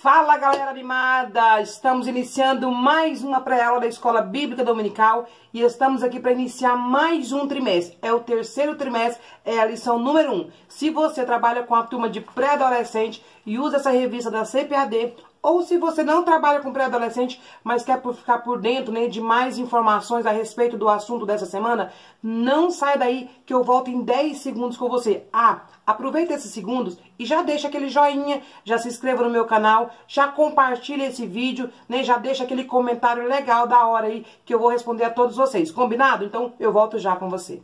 Fala, galera animada! Estamos iniciando mais uma pré-aula da Escola Bíblica Dominical e estamos aqui para iniciar mais um trimestre. É o terceiro trimestre, é a lição número 1. Se você trabalha com a turma de pré-adolescente e usa essa revista da CPAD, ou se você não trabalha com pré-adolescente, mas quer ficar por dentro, né, de mais informações a respeito do assunto dessa semana, não sai daí que eu volto em 10 segundos com você. Aproveita esses segundos e já deixa aquele joinha, já se inscreva no meu canal, já compartilha esse vídeo, né, já deixa aquele comentário legal da hora aí que eu vou responder a todos vocês. Combinado? Então eu volto já com você.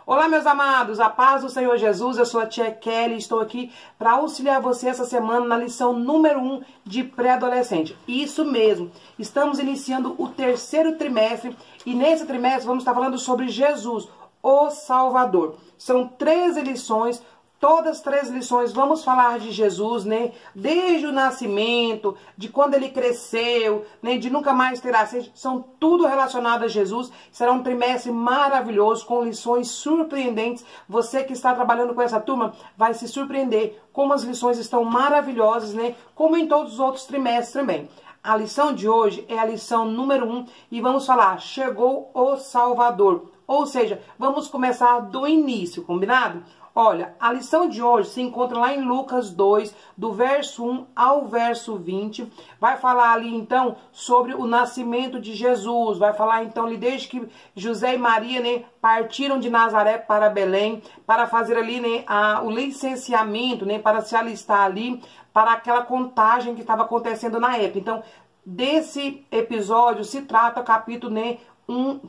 Olá, meus amados, a paz do Senhor Jesus, eu sou a tia Kelly e estou aqui para auxiliar você essa semana na lição número 1 de pré-adolescente. Isso mesmo, estamos iniciando o terceiro trimestre e nesse trimestre vamos estar falando sobre Jesus, o Salvador. São 13 lições. Todas as 3 lições vamos falar de Jesus, né? Desde o nascimento, de quando ele cresceu, né? De nunca mais terá sede. São tudo relacionado a Jesus. Será um trimestre maravilhoso, com lições surpreendentes. Você que está trabalhando com essa turma vai se surpreender como as lições estão maravilhosas, né? Como em todos os outros trimestres também. A lição de hoje é a lição número 1 e vamos falar, chegou o Salvador. Ou seja, vamos começar do início, combinado? Olha, a lição de hoje se encontra lá em Lucas 2, do verso 1 ao verso 20. Vai falar ali, então, sobre o nascimento de Jesus. Vai falar, então, ali desde que José e Maria, né, partiram de Nazaré para Belém, para fazer ali, né, o licenciamento, né, para se alistar ali, para aquela contagem que estava acontecendo na época. Então, desse episódio se trata o capítulo, né,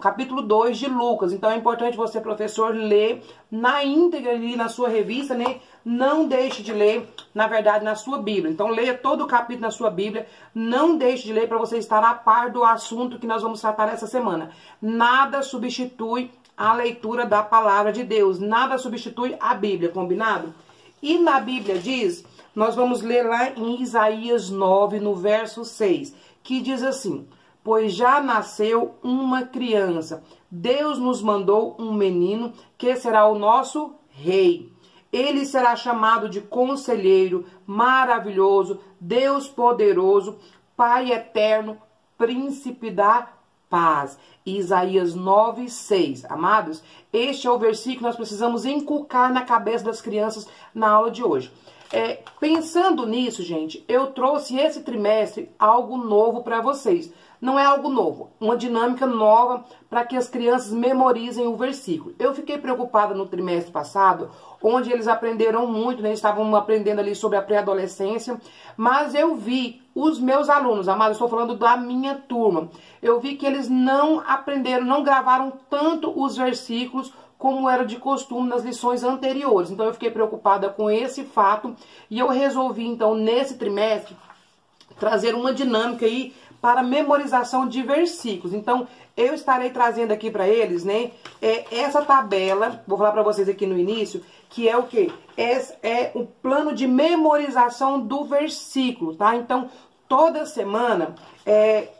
capítulo 2 de Lucas. Então é importante você, professor, ler na íntegra ali na sua revista, né? Não deixe de ler, na verdade, na sua Bíblia. Então leia todo o capítulo na sua Bíblia. Não deixe de ler para você estar a par do assunto que nós vamos tratar essa semana. Nada substitui a leitura da palavra de Deus. Nada substitui a Bíblia, combinado? E na Bíblia diz, nós vamos ler lá em Isaías 9, no verso 6, que diz assim: pois já nasceu uma criança, Deus nos mandou um menino que será o nosso rei. Ele será chamado de Conselheiro, Maravilhoso, Deus Poderoso, Pai Eterno, Príncipe da Paz. Isaías 9, 6. Amados, este é o versículo que nós precisamos inculcar na cabeça das crianças na aula de hoje. Pensando nisso, gente, eu trouxe esse trimestre algo novo para vocês. Não é algo novo, uma dinâmica nova para que as crianças memorizem o versículo. Eu fiquei preocupada no trimestre passado, onde eles aprenderam muito, né? Estavam aprendendo ali sobre a pré-adolescência, mas eu vi os meus alunos, amados, estou falando da minha turma, eu vi que eles não aprenderam, não gravaram tanto os versículos como era de costume nas lições anteriores. Então eu fiquei preocupada com esse fato e eu resolvi, então, nesse trimestre, trazer uma dinâmica aí para memorização de versículos. Então, eu estarei trazendo aqui para eles, né, essa tabela, vou falar para vocês aqui no início, que é o quê? É o plano de memorização do versículo, tá? Então, toda semana,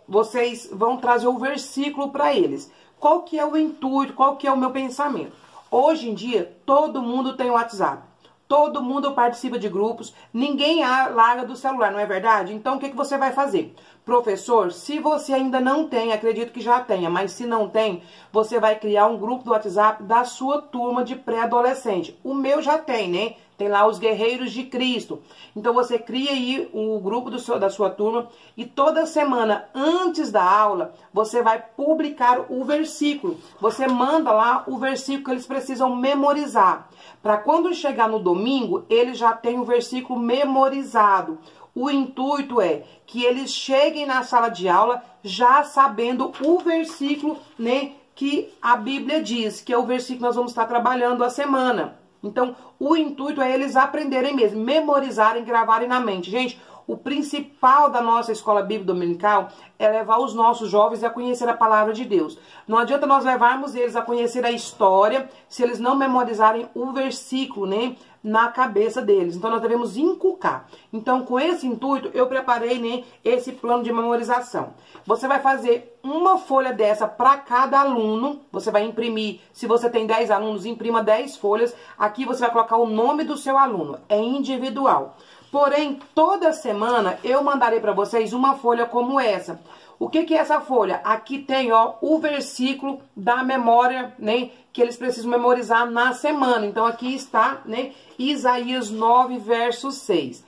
vocês vão trazer o versículo para eles. Qual que é o intuito, qual que é o meu pensamento? Hoje em dia, todo mundo tem WhatsApp. Todo mundo participa de grupos, ninguém larga do celular, não é verdade? Então, o que você vai fazer? Professor, se você ainda não tem, acredito que já tenha, mas se não tem, você vai criar um grupo do WhatsApp da sua turma de pré-adolescente. O meu já tem, né? Tem lá os Guerreiros de Cristo. Então, você cria aí o grupo da sua turma e toda semana, antes da aula, você vai publicar o versículo. Você manda lá o versículo que eles precisam memorizar. Para quando chegar no domingo, eles já têm o versículo memorizado. O intuito é que eles cheguem na sala de aula já sabendo o versículo, né, que a Bíblia diz, que é o versículo que nós vamos estar trabalhando a semana. Então, o intuito é eles aprenderem mesmo, memorizarem, gravarem na mente. Gente, O principal da nossa escola bíblica dominical é levar os nossos jovens a conhecer a palavra de Deus. Não adianta nós levarmos eles a conhecer a história se eles não memorizarem o versículo, né, na cabeça deles. Então nós devemos inculcar. Então com esse intuito eu preparei, né, esse plano de memorização. Você vai fazer uma folha dessa para cada aluno. Você vai imprimir, se você tem 10 alunos, imprima 10 folhas. Aqui você vai colocar o nome do seu aluno. É individual. Porém, toda semana eu mandarei para vocês uma folha como essa. O que é essa folha? Aqui tem, ó, o versículo da memória, né, que eles precisam memorizar na semana. Então, aqui está, né, Isaías 9, verso 6.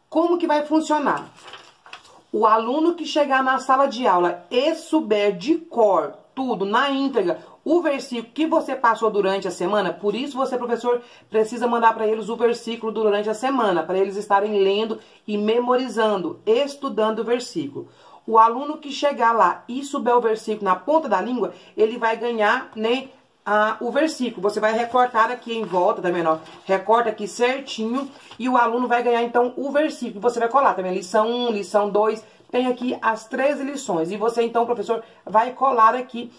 Como que vai funcionar? O aluno que chegar na sala de aula e souber de cor tudo, na íntegra, o versículo que você passou durante a semana, por isso você, professor, precisa mandar para eles o versículo durante a semana, para eles estarem lendo e memorizando, estudando o versículo. O aluno que chegar lá e souber o versículo na ponta da língua, ele vai ganhar, né, o versículo. Você vai recortar aqui em volta, tá vendo? Recorta aqui certinho e o aluno vai ganhar, então, o versículo. Você vai colar, tá vendo? Lição 1, lição 2, tem aqui as 13 lições. E você, então, professor, vai colar aqui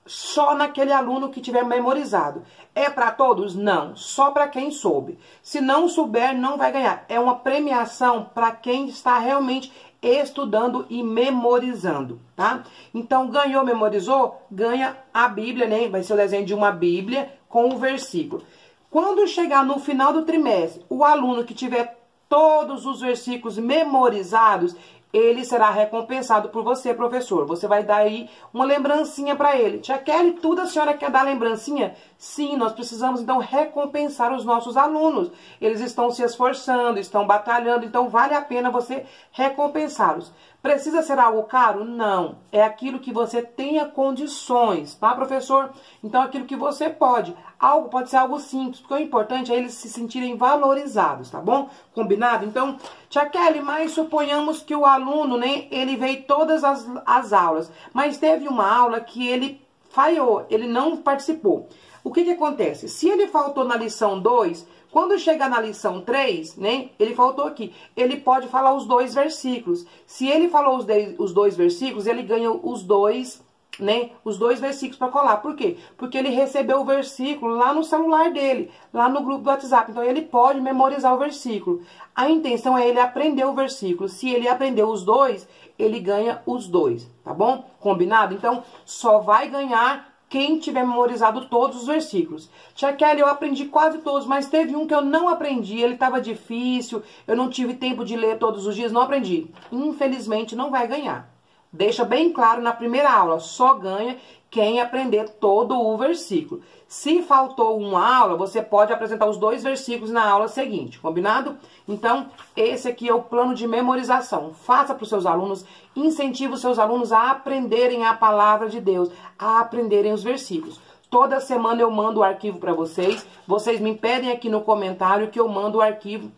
só naquele aluno que tiver memorizado. É para todos? Não, só para quem soube. Se não souber, não vai ganhar. É uma premiação para quem está realmente estudando e memorizando, tá? Então, ganhou, memorizou, ganha a Bíblia, né? Vai ser o desenho de uma Bíblia com o versículo. Quando chegar no final do trimestre, o aluno que tiver todos os versículos memorizados, ele será recompensado por você, professor. Você vai dar aí uma lembrancinha para ele. Tia Kelly, tudo a senhora quer dar lembrancinha? Sim, nós precisamos, então, recompensar os nossos alunos. Eles estão se esforçando, estão batalhando, então vale a pena você recompensá-los. Precisa ser algo caro? Não. É aquilo que você tenha condições, tá, professor? Então, aquilo que você pode. Algo pode ser algo simples, porque o importante é eles se sentirem valorizados, tá bom? Combinado? Então, tia Kelly, mas suponhamos que o aluno, né, ele veio todas as aulas, mas teve uma aula que ele falhou, ele não participou. O que acontece? Se ele faltou na lição 2, quando chegar na lição 3, né, ele faltou aqui, ele pode falar os 2 versículos. Se ele falou os 2 versículos, ele ganha os 2, né, os 2 versículos para colar. Por quê? Porque ele recebeu o versículo lá no celular dele, lá no grupo do WhatsApp. Então, ele pode memorizar o versículo. A intenção é ele aprender o versículo. Se ele aprendeu os 2, ele ganha os 2, tá bom? Combinado? Então, só vai ganhar quem tiver memorizado todos os versículos. Tia Kelly, eu aprendi quase todos, mas teve um que eu não aprendi, ele estava difícil, eu não tive tempo de ler todos os dias, não aprendi. Infelizmente, não vai ganhar. Deixa bem claro na primeira aula, só ganha quem aprender todo o versículo. Se faltou uma aula, você pode apresentar os 2 versículos na aula seguinte, combinado? Então, esse aqui é o plano de memorização. Faça para os seus alunos, incentive os seus alunos a aprenderem a palavra de Deus, a aprenderem os versículos. Toda semana eu mando o arquivo para vocês. Vocês me pedem aqui no comentário que eu mando o arquivo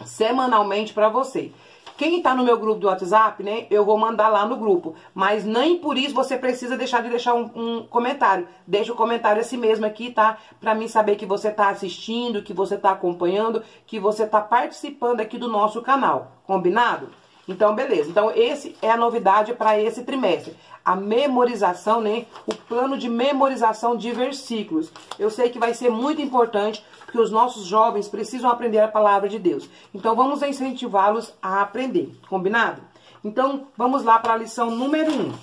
semanalmente para vocês. Quem tá no meu grupo do WhatsApp, né, eu vou mandar lá no grupo. Mas nem por isso você precisa deixar um comentário. Deixa o comentário esse mesmo aqui, tá? Pra mim saber que você tá assistindo, que você tá acompanhando, que você tá participando aqui do nosso canal. Combinado? Então, beleza. Então, esse é a novidade para esse trimestre. A memorização, né? O plano de memorização de versículos. Eu sei que vai ser muito importante, porque os nossos jovens precisam aprender a palavra de Deus. Então, vamos incentivá-los a aprender. Combinado? Então, vamos lá para a lição número 1.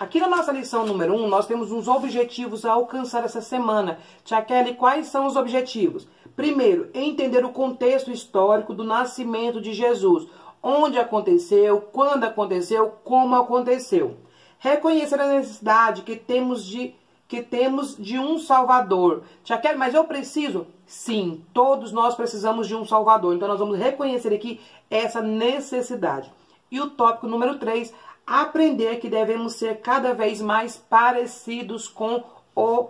Aqui na nossa lição número 1, nós temos uns objetivos a alcançar essa semana. Tia Kelly, quais são os objetivos? Primeiro, entender o contexto histórico do nascimento de Jesus. Onde aconteceu, quando aconteceu, como aconteceu. Reconhecer a necessidade que temos de um Salvador. Tia Kelly, mas eu preciso? Sim, todos nós precisamos de um Salvador. Então, nós vamos reconhecer aqui essa necessidade. E o tópico número 3, aprender que devemos ser cada vez mais parecidos com o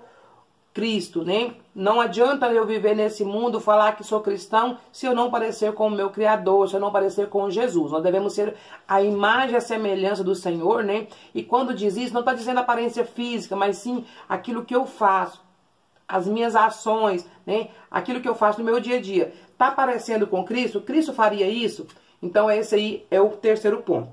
Cristo, né? Não adianta eu viver nesse mundo, falar que sou cristão, se eu não parecer com o meu Criador, se eu não parecer com Jesus. Nós devemos ser a imagem e a semelhança do Senhor, né? E quando diz isso, não está dizendo aparência física, mas sim aquilo que eu faço, as minhas ações, né? Aquilo que eu faço no meu dia a dia. Está parecendo com Cristo? Cristo faria isso? Então esse aí é o terceiro ponto.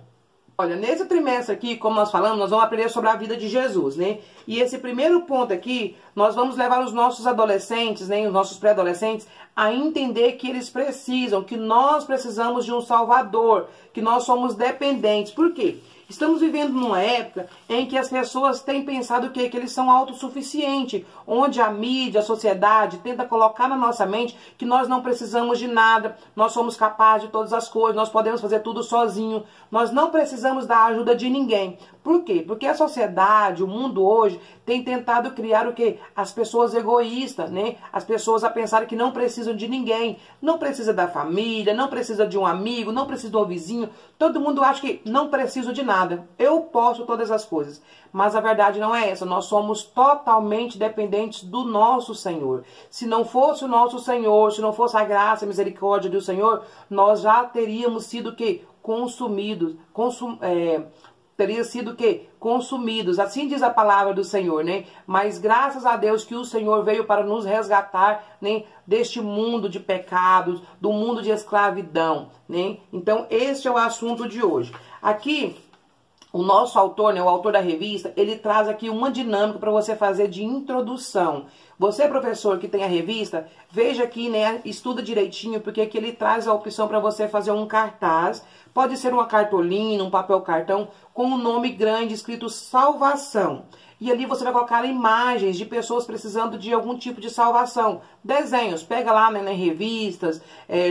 Olha, nesse trimestre aqui, como nós falamos, nós vamos aprender sobre a vida de Jesus, né? E esse primeiro ponto aqui, nós vamos levar os nossos adolescentes, né, os nossos pré-adolescentes, a entender que eles precisam, que nós precisamos de um Salvador, que nós somos dependentes. Por quê? Estamos vivendo numa época em que as pessoas têm pensado o quê? Que eles são autossuficientes, onde a mídia, a sociedade tenta colocar na nossa mente que nós não precisamos de nada, nós somos capazes de todas as coisas, nós podemos fazer tudo sozinho, nós não precisamos da ajuda de ninguém. Por quê? Porque a sociedade, o mundo hoje, tem tentado criar o quê? As pessoas egoístas, né? As pessoas a pensarem que não precisam de ninguém, não precisa da família, não precisa de um amigo, não precisa do vizinho, todo mundo acha que não precisa de nada. Eu posso todas as coisas, mas a verdade não é essa, nós somos totalmente dependentes do nosso Senhor. Se não fosse o nosso Senhor, se não fosse a graça e a misericórdia do Senhor, nós já teríamos sido o quê? Consumidos, teria sido o quê? Consumidos, assim diz a palavra do Senhor, né? Mas graças a Deus que o Senhor veio para nos resgatar, né? Deste mundo de pecados, do mundo de escravidão, né? Então, este é o assunto de hoje. Aqui, o nosso autor, né, o autor da revista, ele traz aqui uma dinâmica para você fazer de introdução. Você, professor, que tem a revista, veja aqui, né, estuda direitinho, porque aqui ele traz a opção para você fazer um cartaz. Pode ser uma cartolina, um papel cartão, com um nome grande escrito salvação. E ali você vai colocar imagens de pessoas precisando de algum tipo de salvação. Desenhos, pega lá, né, nas revistas,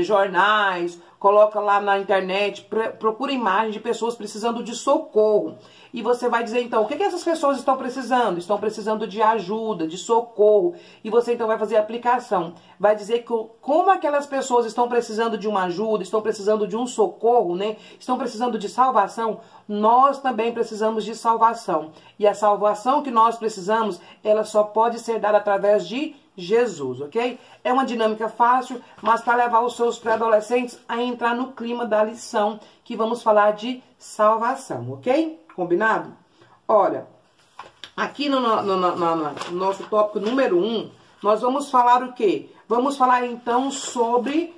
jornais, coloca lá na internet, procura imagens de pessoas precisando de socorro. E você vai dizer, então, o que essas pessoas estão precisando? Estão precisando de ajuda, de socorro. E você, então, vai fazer a aplicação. Vai dizer que, como aquelas pessoas estão precisando de uma ajuda, estão precisando de um socorro, né? Estão precisando de salvação, nós também precisamos de salvação. E a salvação que nós precisamos, ela só pode ser dada através de Jesus, ok? É uma dinâmica fácil, mas para levar os seus pré-adolescentes a entrar no clima da lição, que vamos falar de salvação, ok? Combinado? Olha, aqui no nosso tópico número 1, nós vamos falar o quê? Vamos falar então sobre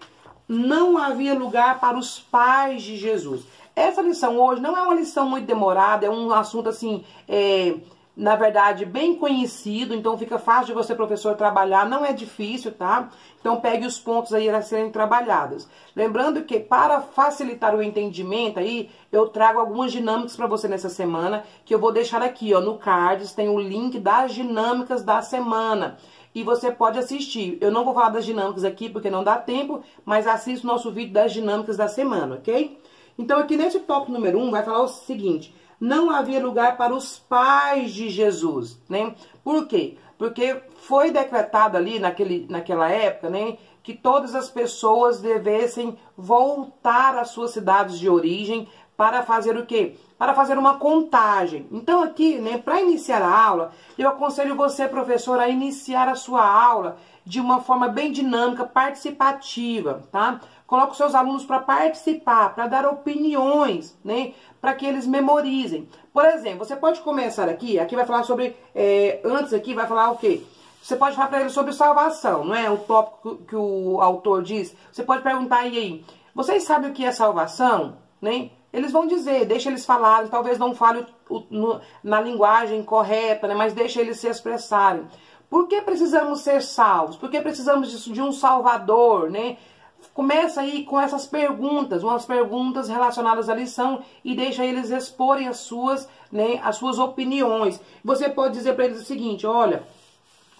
não havia lugar para os pais de Jesus. Essa lição hoje não é uma lição muito demorada, é um assunto assim, na verdade, bem conhecido, então fica fácil de você, professor, trabalhar, não é difícil, tá? Então pegue os pontos aí a serem trabalhados. Lembrando que para facilitar o entendimento aí, eu trago algumas dinâmicas para você nessa semana, que eu vou deixar aqui, ó, no cards, tem o link das dinâmicas da semana. E você pode assistir. Eu não vou falar das dinâmicas aqui porque não dá tempo, mas assista o nosso vídeo das dinâmicas da semana, ok? Então aqui nesse tópico número 1 vai falar o seguinte: não havia lugar para os pais de Jesus, né? Por quê? Porque foi decretado ali naquela época, né, que todas as pessoas devessem voltar às suas cidades de origem para fazer o quê? Para fazer uma contagem. Então aqui, né, para iniciar a aula, eu aconselho você, professor, a iniciar a sua aula de uma forma bem dinâmica, participativa, tá? Coloque os seus alunos para participar, para dar opiniões, né? Para que eles memorizem. Por exemplo, você pode começar aqui vai falar sobre, antes aqui vai falar o quê? Você pode falar para eles sobre salvação, não é? O tópico que o autor diz. Você pode perguntar aí, vocês sabem o que é salvação? Né? Eles vão dizer, deixa eles falarem, talvez não fale na linguagem correta, né? Mas deixa eles se expressarem. Por que precisamos ser salvos? Por que precisamos de um Salvador, né? Começa aí com essas perguntas, umas perguntas relacionadas à lição e deixa eles exporem as suas, né, as suas opiniões. Você pode dizer para eles o seguinte, olha,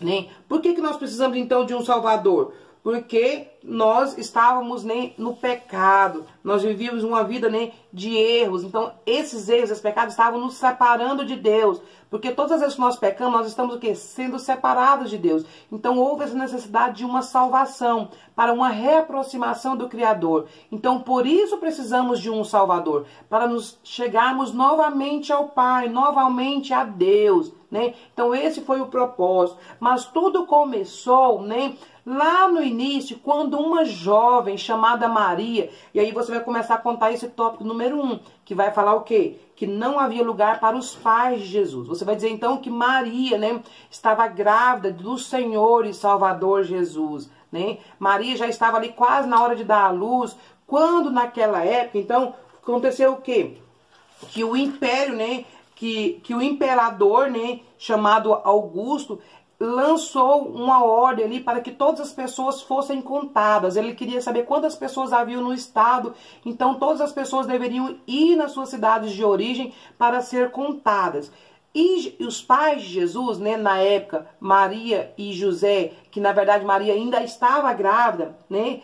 né, por que nós precisamos então de um Salvador? Porque nós estávamos, né, no pecado, nós vivíamos uma vida, né, de erros. Então, esses erros, esses pecados estavam nos separando de Deus. Porque todas as vezes que nós pecamos, nós estamos o quê? Sendo separados de Deus. Então, houve essa necessidade de uma salvação, para uma reaproximação do Criador. Então, por isso precisamos de um Salvador, para nos chegarmos novamente ao Pai, novamente a Deus, né? Então, esse foi o propósito. Mas tudo começou, né, lá no início, quando uma jovem chamada Maria, e aí você vai começar a contar esse tópico número 1, que vai falar o quê? Que não havia lugar para os pais de Jesus. Você vai dizer então que Maria, né, estava grávida do Senhor e Salvador Jesus, né? Maria já estava ali quase na hora de dar à luz, Quando naquela época, então, aconteceu o quê? Que o império, né, que o imperador, né, chamado Augusto, lançou uma ordem ali para que todas as pessoas fossem contadas. Ele queria saber quantas pessoas haviam no estado, então todas as pessoas deveriam ir nas suas cidades de origem para ser contadas. E os pais de Jesus, né, na época, Maria e José, que na verdade Maria ainda estava grávida, né,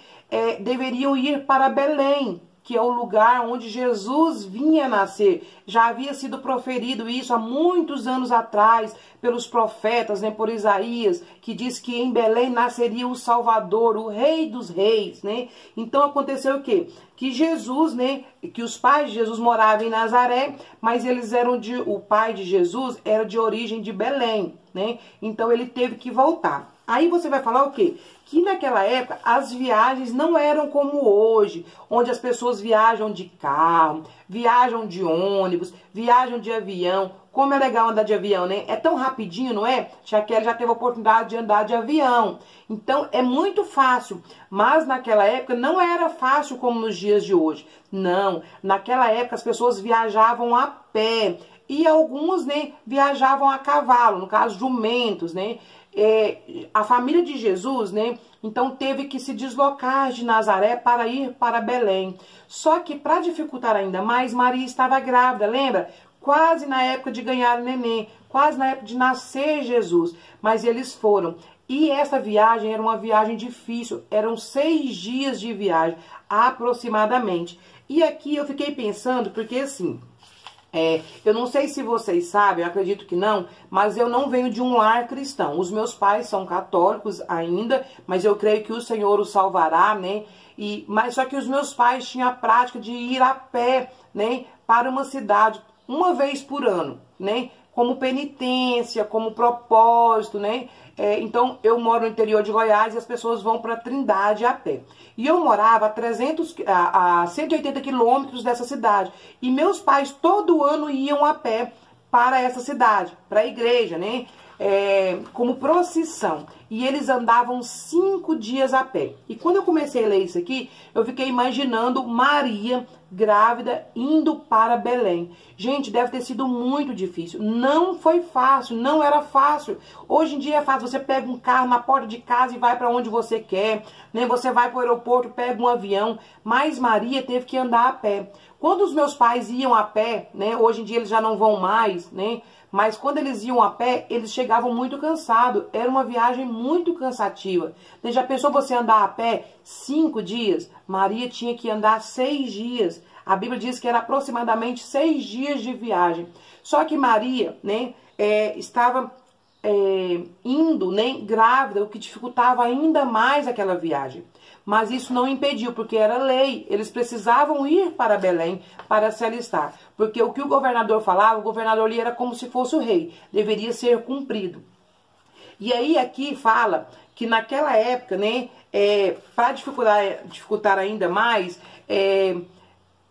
deveriam ir para Belém, que é o lugar onde Jesus vinha nascer. Já havia sido proferido isso há muitos anos atrás pelos profetas, né, por Isaías, que diz que em Belém nasceria o Salvador, o Rei dos Reis, né? Então aconteceu o quê? Que Jesus, né, que os pais de Jesus moravam em Nazaré, mas eles eram o pai de Jesus era de origem de Belém, né? Então ele teve que voltar. Aí você vai falar o quê? Que naquela época as viagens não eram como hoje, onde as pessoas viajam de carro, viajam de ônibus, viajam de avião. Como é legal andar de avião, né? É tão rapidinho, não é? Já que ela já teve a oportunidade de andar de avião. Então é muito fácil. Mas naquela época não era fácil como nos dias de hoje. Não. Naquela época as pessoas viajavam a pé. E alguns, né, viajavam a cavalo, no caso, jumentos, né? A família de Jesus, né, então teve que se deslocar de Nazaré para ir para Belém. Só que para dificultar ainda mais, Maria estava grávida, lembra? Quase na época de ganhar o neném, quase na época de nascer Jesus. Mas eles foram. E essa viagem era uma viagem difícil, eram 6 dias de viagem, aproximadamente. E aqui eu fiquei pensando, porque assim... eu não sei se vocês sabem, eu acredito que não, mas eu não venho de um lar cristão. Os meus pais são católicos ainda, mas eu creio que o Senhor os salvará, né? Mas só que os meus pais tinham a prática de ir a pé, né, para uma cidade uma vez por ano, né? Como penitência, como propósito, né? Então, eu moro no interior de Goiás e as pessoas vão para Trindade a pé. E eu morava a 180 quilômetros dessa cidade. E meus pais todo ano iam a pé para essa cidade, para a igreja, né? Como procissão. E eles andavam 5 dias a pé. E quando eu comecei a ler isso aqui, eu fiquei imaginando Maria grávida indo para Belém. Gente, deve ter sido muito difícil. Não foi fácil, não era fácil. Hoje em dia é fácil, você pega um carro na porta de casa e vai para onde você quer, né? Você vai para o aeroporto, pega um avião, mas Maria teve que andar a pé. Quando os meus pais iam a pé, né? Hoje em dia eles já não vão mais, né? Mas quando eles iam a pé, eles chegavam muito cansados. Era uma viagem muito cansativa. Já pensou você andar a pé 5 dias? Maria tinha que andar 6 dias. A Bíblia diz que era aproximadamente 6 dias de viagem. Só que Maria, né, estava indo, né, grávida, o que dificultava ainda mais aquela viagem. Mas isso não impediu, porque era lei. Eles precisavam ir para Belém para se alistar. Porque o que o governador falava, o governador ali era como se fosse o rei. Deveria ser cumprido. E aí aqui fala que naquela época, né, para dificultar ainda mais,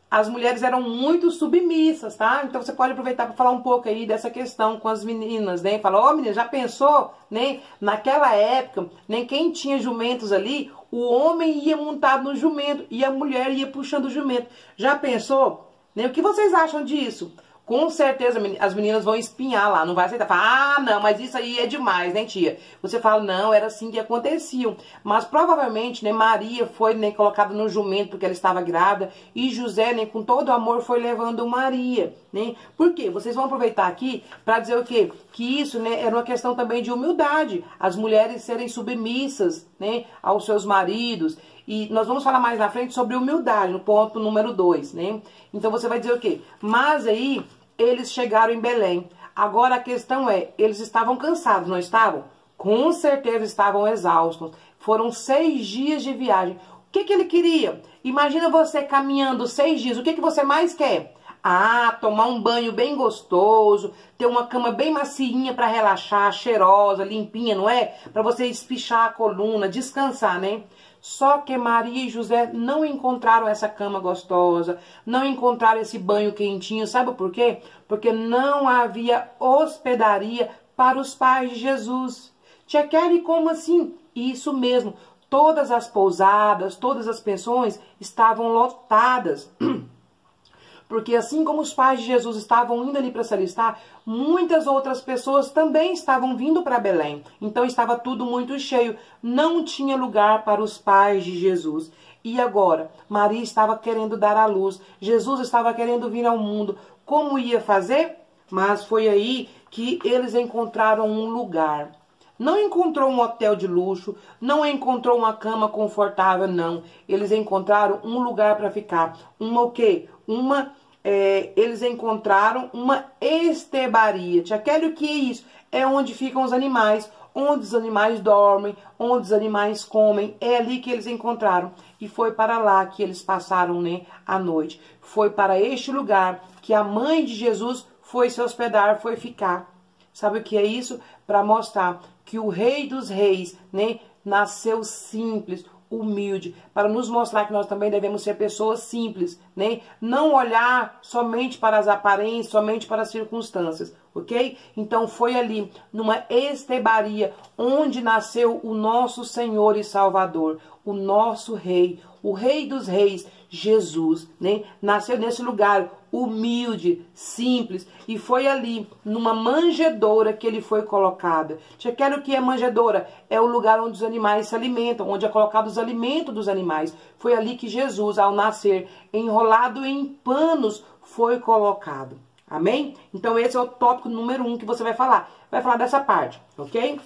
as mulheres eram muito submissas, tá? Então você pode aproveitar para falar um pouco aí dessa questão com as meninas, né? Fala, ó, menina, já pensou, né? Naquela época, né, quem tinha jumentos ali, o homem ia montado no jumento e a mulher ia puxando o jumento. Já pensou? Né? O que vocês acham disso? Com certeza as meninas vão espinhar lá, não vai aceitar. Fala, ah, não, mas isso aí é demais, né, tia? Você fala, não, era assim que acontecia. Mas provavelmente, né, Maria foi, né, colocada no jumento porque ela estava grávida. E José, né, com todo amor, foi levando Maria, né? Por quê? Vocês vão aproveitar aqui para dizer o quê? Que isso, né, era uma questão também de humildade. As mulheres serem submissas, né, aos seus maridos. E nós vamos falar mais na frente sobre humildade, no ponto número 2, né? Então você vai dizer o quê? Mas aí eles chegaram em Belém. Agora a questão eles estavam cansados, não estavam? Com certeza estavam exaustos. Foram 6 dias de viagem. O que ele queria? Imagina você caminhando 6 dias, o que você mais quer? Ah, tomar um banho bem gostoso, ter uma cama bem macinha para relaxar, cheirosa, limpinha, não é? Para você espichar a coluna, descansar, né? Só que Maria e José não encontraram essa cama gostosa, não encontraram esse banho quentinho. Sabe por quê? Porque não havia hospedaria para os pais de Jesus. Tia Kelly, como assim? Isso mesmo. todas as pousadas, todas as pensões estavam lotadas. Porque assim como os pais de Jesus estavam indo ali para se alistar, muitas outras pessoas também estavam vindo para Belém. Então estava tudo muito cheio. Não tinha lugar para os pais de Jesus. E agora, Maria estava querendo dar à luz. Jesus estava querendo vir ao mundo. Como ia fazer? Mas foi aí que eles encontraram um lugar. Não encontrou um hotel de luxo, não encontrou uma cama confortável, não. Eles encontraram um lugar para ficar. Uma o quê? Eles encontraram uma estebaria. Tia Kelly, o que é isso? É onde ficam os animais, onde os animais dormem, onde os animais comem. É ali que eles encontraram. E foi para lá que eles passaram, né, a noite. Foi para este lugar que a mãe de Jesus foi se hospedar, foi ficar. Sabe o que é isso? Para mostrar que o Rei dos Reis, né, nasceu simples, humilde, para nos mostrar que nós também devemos ser pessoas simples, né? Não olhar somente para as aparências, somente para as circunstâncias, ok? Então foi ali, numa estebaria, onde nasceu o nosso Senhor e Salvador, o nosso Rei, o Rei dos Reis, Jesus, né? Nasceu nesse lugar humilde, simples, e foi ali, numa manjedoura, que ele foi colocado. Você quer o que é manjedoura? É o lugar onde os animais se alimentam, onde é colocado os alimentos dos animais. Foi ali que Jesus, ao nascer, enrolado em panos, foi colocado. Amém? Então esse é o tópico número 1 que você vai falar. Vai falar dessa parte, ok?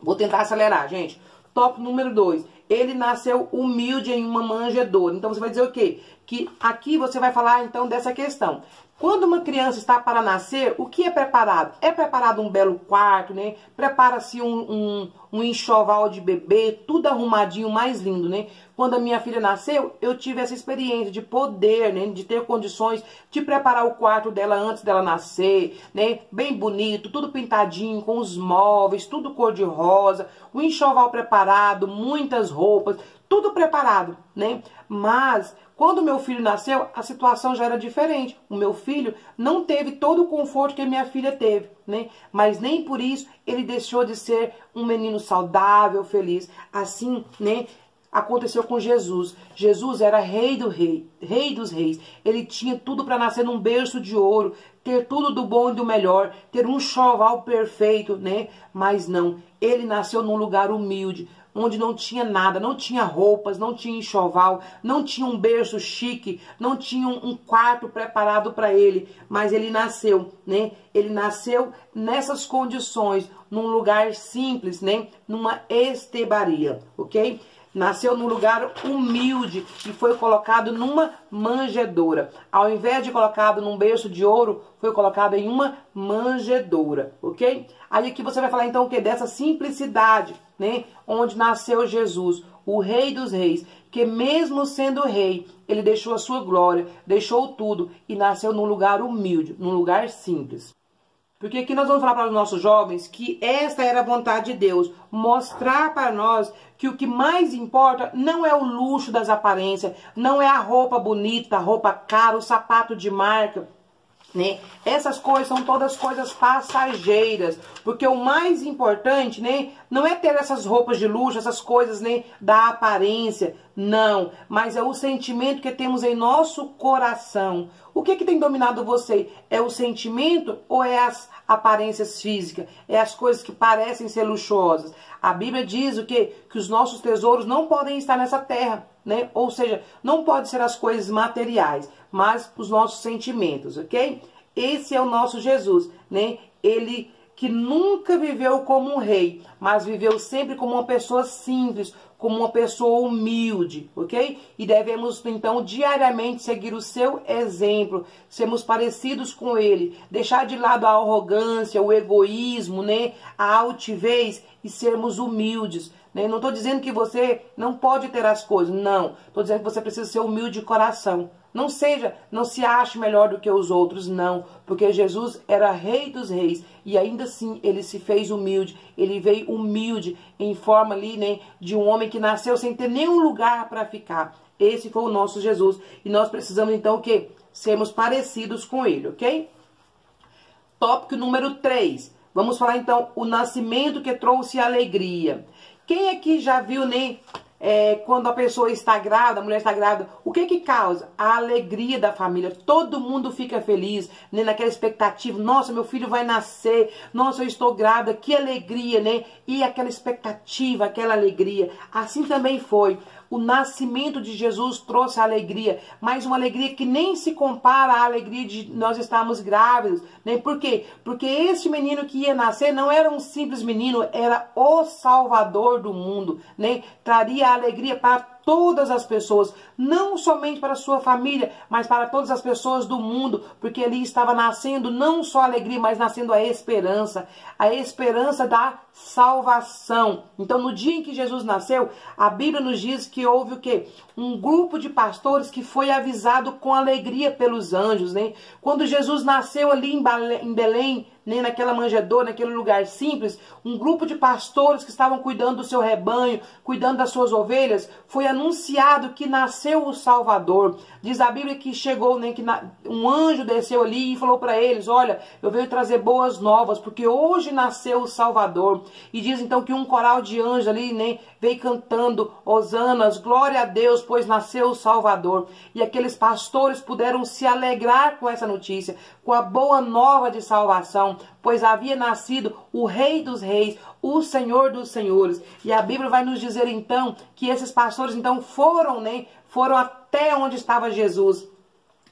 Vou tentar acelerar, gente. Tópico número 2. Ele nasceu humilde em uma manjedoura. Então você vai dizer o quê? Que aqui você vai falar então dessa questão. Quando uma criança está para nascer, o que é preparado? É preparado um belo quarto, né? Prepara-se um enxoval de bebê, tudo arrumadinho, mais lindo, né? Quando a minha filha nasceu, eu tive essa experiência de poder, né? De ter condições de preparar o quarto dela antes dela nascer, né? Bem bonito, tudo pintadinho, com os móveis, tudo cor-de-rosa, o enxoval preparado, muitas roupas, tudo preparado, né? Mas quando meu filho nasceu, a situação já era diferente. O meu filho não teve todo o conforto que a minha filha teve, né? Mas nem por isso ele deixou de ser um menino saudável, feliz. Assim, né? Aconteceu com Jesus. Jesus era rei dos reis. Ele tinha tudo para nascer num berço de ouro, ter tudo do bom e do melhor, ter um enxoval perfeito, né? Mas não, ele nasceu num lugar humilde, onde não tinha nada, não tinha roupas, não tinha enxoval, não tinha um berço chique, não tinha um quarto preparado para ele, mas ele nasceu, né? Ele nasceu nessas condições, num lugar simples, né? Numa estebaria, ok? Nasceu num lugar humilde e foi colocado numa manjedoura. Ao invés de colocado num berço de ouro, foi colocado em uma manjedoura, ok? Aí aqui você vai falar então o que? Dessa simplicidade, né? Onde nasceu Jesus, o Rei dos Reis, que mesmo sendo rei, ele deixou a sua glória, deixou tudo e nasceu num lugar humilde, num lugar simples. Porque aqui nós vamos falar para os nossos jovens que esta era a vontade de Deus, mostrar para nós que o que mais importa não é o luxo das aparências, não é a roupa bonita, a roupa cara, o sapato de marca, né? Essas coisas são todas coisas passageiras, porque o mais importante, né, não é ter essas roupas de luxo, essas coisas, né, da aparência, não, mas é o sentimento que temos em nosso coração. O que tem dominado você? É o sentimento ou é as aparências físicas? É as coisas que parecem ser luxuosas? A Bíblia diz o quê? Que os nossos tesouros não podem estar nessa terra, né? Ou seja, não pode ser as coisas materiais, mas os nossos sentimentos, ok? Esse é o nosso Jesus, né? Ele que nunca viveu como um rei, mas viveu sempre como uma pessoa simples, como uma pessoa humilde, ok? E devemos, então, diariamente seguir o seu exemplo, sermos parecidos com ele, deixar de lado a arrogância, o egoísmo, né? A altivez e sermos humildes, né? Não estou dizendo que você não pode ter as coisas, não. Estou dizendo que você precisa ser humilde de coração. Não se ache melhor do que os outros, não. Porque Jesus era Rei dos Reis e ainda assim ele se fez humilde. Ele veio humilde em forma ali, né, de um homem que nasceu sem ter nenhum lugar para ficar. Esse foi o nosso Jesus. E nós precisamos então o quê? Sermos parecidos com ele, ok? Tópico número 3. Vamos falar então o nascimento que trouxe alegria. Quem aqui já viu, né, quando a pessoa está grávida, a mulher está grávida, o que que causa? A alegria da família. Todo mundo fica feliz, né? Naquela expectativa, nossa, meu filho vai nascer, nossa, eu estou grávida, que alegria, né? E aquela expectativa, aquela alegria. Assim também foi. O nascimento de Jesus trouxe a alegria, mas uma alegria que nem se compara à alegria de nós estarmos grávidos, né? Por quê? Porque este menino que ia nascer não era um simples menino, era o Salvador do mundo, né? Traria a alegria para todas as pessoas, não somente para a sua família, mas para todas as pessoas do mundo, porque ali estava nascendo não só a alegria, mas nascendo a esperança da salvação. Então, no dia em que Jesus nasceu, a Bíblia nos diz que houve o quê? Um grupo de pastores que foi avisado com alegria pelos anjos, né? Quando Jesus nasceu ali em Belém, nem naquela manjedoura, naquele lugar simples, um grupo de pastores que estavam cuidando do seu rebanho, cuidando das suas ovelhas, foi anunciado que nasceu o Salvador. Diz a Bíblia que chegou, né, um anjo desceu ali e falou para eles, olha, eu venho trazer boas novas, porque hoje nasceu o Salvador. E diz então que um coral de anjos ali, né, veio cantando, hosanas, glória a Deus, pois nasceu o Salvador. E aqueles pastores puderam se alegrar com essa notícia, com a boa nova de salvação, pois havia nascido o Rei dos Reis, o Senhor dos Senhores. E a Bíblia vai nos dizer então que esses pastores então foram até onde estava Jesus,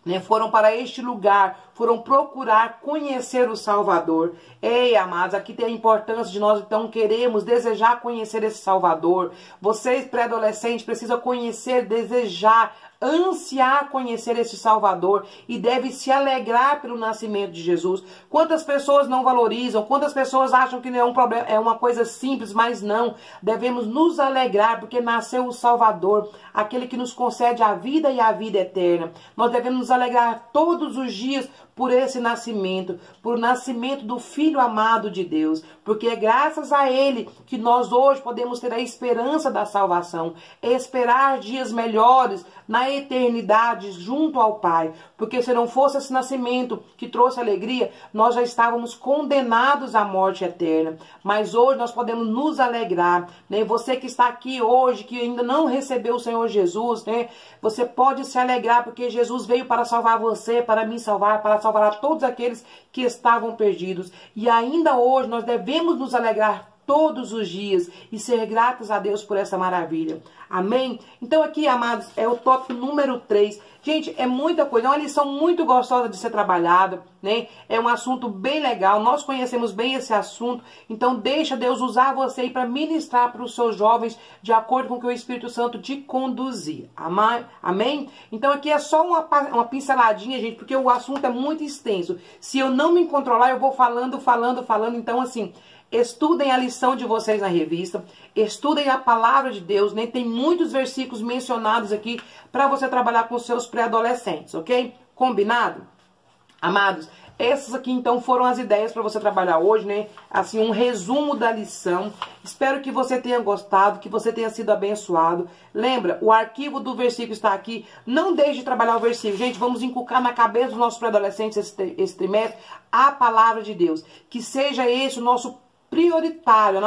né? Foram para este lugar, foram procurar conhecer o Salvador. Ei, amados, aqui tem a importância de nós então queremos, desejar conhecer esse Salvador. Vocês, pré-adolescentes, precisam conhecer, desejar, ansiar conhecer esse Salvador e deve se alegrar pelo nascimento de Jesus. Quantas pessoas não valorizam, quantas pessoas acham que não é um problema, é uma coisa simples, mas não. Devemos nos alegrar porque nasceu o Salvador, aquele que nos concede a vida e a vida eterna. Nós devemos nos alegrar todos os dias por esse nascimento, por o nascimento do Filho amado de Deus, porque é graças a Ele que nós hoje podemos ter a esperança da salvação, esperar dias melhores na eternidade junto ao Pai, porque se não fosse esse nascimento que trouxe alegria, nós já estávamos condenados à morte eterna, mas hoje nós podemos nos alegrar, né? Você que está aqui hoje, que ainda não recebeu o Senhor Jesus, né? Você pode se alegrar, porque Jesus veio para salvar você, para me salvar, para salvar a todos aqueles que estavam perdidos. E ainda hoje nós devemos nos alegrar todos os dias e ser gratos a Deus por essa maravilha. Amém? Então aqui, amados, é o tópico número 3. Gente, é muita coisa, é uma lição muito gostosa de ser trabalhada, né? É um assunto bem legal, nós conhecemos bem esse assunto, então deixa Deus usar você aí para ministrar para os seus jovens de acordo com o que o Espírito Santo te conduzir. Amém? Então aqui é só uma pinceladinha, gente, porque o assunto é muito extenso. Se eu não me controlar, eu vou falando, então assim, estudem a lição de vocês na revista, estudem a palavra de Deus, né? Tem muitos versículos mencionados aqui para você trabalhar com seus pré-adolescentes, ok? Combinado? Amados, essas aqui então foram as ideias para você trabalhar hoje, né? Assim, um resumo da lição. Espero que você tenha gostado, que você tenha sido abençoado. Lembra, o arquivo do versículo está aqui. Não deixe de trabalhar o versículo. Gente, vamos inculcar na cabeça dos nossos pré-adolescentes esse trimestre a palavra de Deus. Que seja esse o nosso prioritário,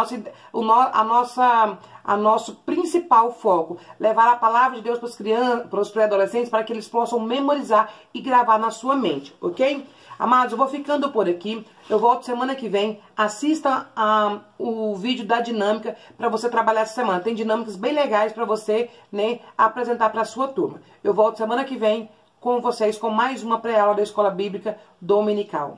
nosso principal foco, levar a palavra de Deus para os pré-adolescentes, para que eles possam memorizar e gravar na sua mente, ok? Amados, eu vou ficando por aqui, eu volto semana que vem, assista o vídeo da dinâmica para você trabalhar essa semana, tem dinâmicas bem legais para você, né, apresentar para a sua turma. Eu volto semana que vem com vocês com mais uma pré-aula da Escola Bíblica Dominical.